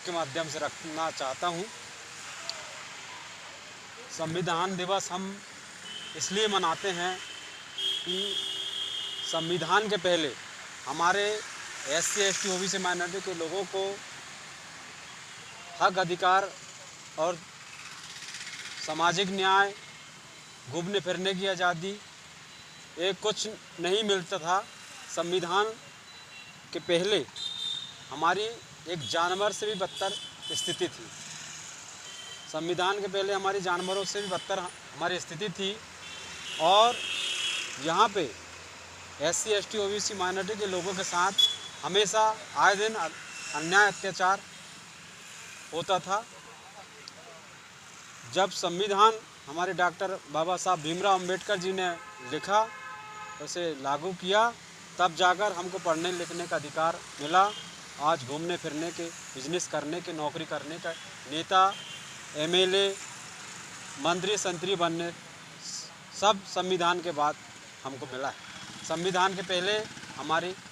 के माध्यम से रखना चाहता हूँ। संविधान दिवस हम इसलिए मनाते हैं कि संविधान के पहले हमारे SC ST OBC माइनॉरिटी के लोगों को हक अधिकार और सामाजिक न्याय, घूमने फिरने की आज़ादी एक कुछ नहीं मिलता था। संविधान के पहले हमारी एक जानवर से भी बदतर स्थिति थी। संविधान के पहले हमारी जानवरों से भी बदतर हमारी स्थिति थी और यहाँ पे SC ST OBC माइनॉरिटी के लोगों के साथ हमेशा आए दिन अन्याय अत्याचार होता था। जब संविधान हमारे डॉक्टर बाबा साहब भीमराव अंबेडकर जी ने लिखा, उसे लागू किया, तब जाकर हमको पढ़ने लिखने का अधिकार मिला। आज घूमने फिरने के, बिजनेस करने के, नौकरी करने का, नेता MLA मंत्री संतरी बनने सब संविधान के बाद हमको मिला है। संविधान के पहले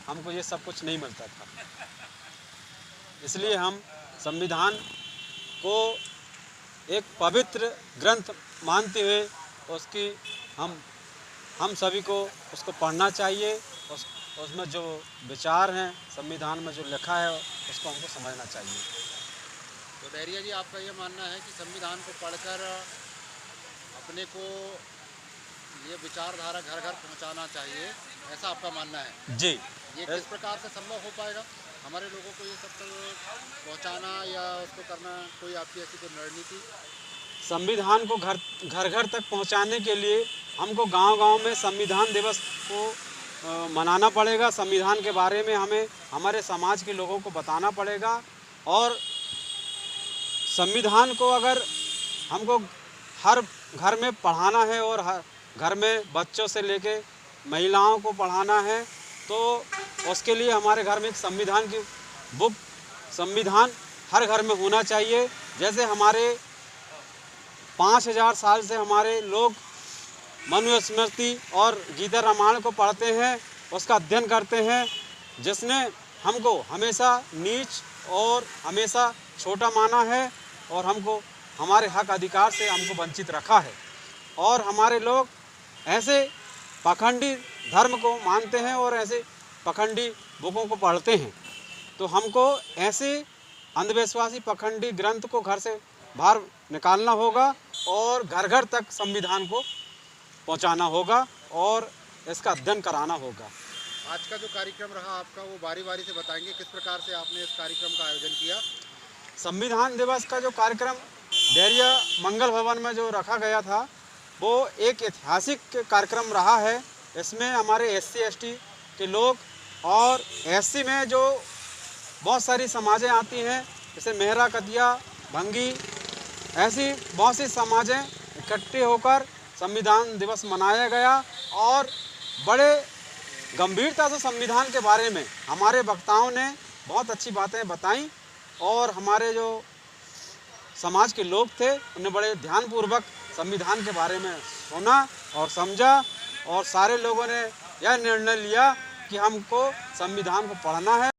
हमको ये सब कुछ नहीं मिलता था। इसलिए हम संविधान को एक पवित्र ग्रंथ मानते हुए उसकी हम सभी को उसको पढ़ना चाहिए। उसमें जो विचार हैं संविधान में जो लिखा है उसको हमको समझना चाहिए। तो डहरिया जी, आपका ये मानना है कि संविधान को पढ़कर अपने को ये विचारधारा घर घर पहुंचाना चाहिए, ऐसा आपका मानना है? जी। ये किस प्रकार से संभव हो पाएगा हमारे लोगों को ये सब पहुंचाना या उसको करना? कोई आपकी ऐसी कोई रणनीति? संविधान को घर घर तक पहुंचाने के लिए हमको गांव-गांव में संविधान दिवस को मनाना पड़ेगा। संविधान के बारे में हमें हमारे समाज के लोगों को बताना पड़ेगा और संविधान को अगर हमको हर घर में पढ़ाना है और हर घर में बच्चों से लेके महिलाओं को पढ़ाना है, तो उसके लिए हमारे घर में एक संविधान की बुक, संविधान हर घर में होना चाहिए। जैसे हमारे 5000 साल से हमारे लोग मनुस्मृति और गीता रामायण को पढ़ते हैं, उसका अध्ययन करते हैं, जिसने हमको हमेशा नीच और हमेशा छोटा माना है और हमको हमारे हक अधिकार से हमको वंचित रखा है। और हमारे लोग ऐसे पाखंडी धर्म को मानते हैं और ऐसे पाखंडी बुकों को पढ़ते हैं। तो हमको ऐसे अंधविश्वासी पाखंडी ग्रंथ को घर से बाहर निकालना होगा और घर घर तक संविधान को पहुंचाना होगा और इसका अध्ययन कराना होगा। आज का जो कार्यक्रम रहा आपका, वो बारी बारी से बताएंगे किस प्रकार से आपने इस कार्यक्रम का आयोजन किया? संविधान दिवस का जो कार्यक्रम डहरिया मंगल भवन में जो रखा गया था, वो एक ऐतिहासिक कार्यक्रम रहा है। इसमें हमारे SC ST के लोग और SC में जो बहुत सारी समाजें आती हैं, जैसे मेहरा, कतिया, भंगी, ऐसी बहुत सी समाजें इकट्ठे होकर संविधान दिवस मनाया गया और बड़े गंभीरता से संविधान के बारे में हमारे वक्ताओं ने बहुत अच्छी बातें बताईं और हमारे जो समाज के लोग थे उन्हें बड़े ध्यानपूर्वक संविधान के बारे में सुना और समझा और सारे लोगों ने यह निर्णय लिया कि हमको संविधान को पढ़ना है।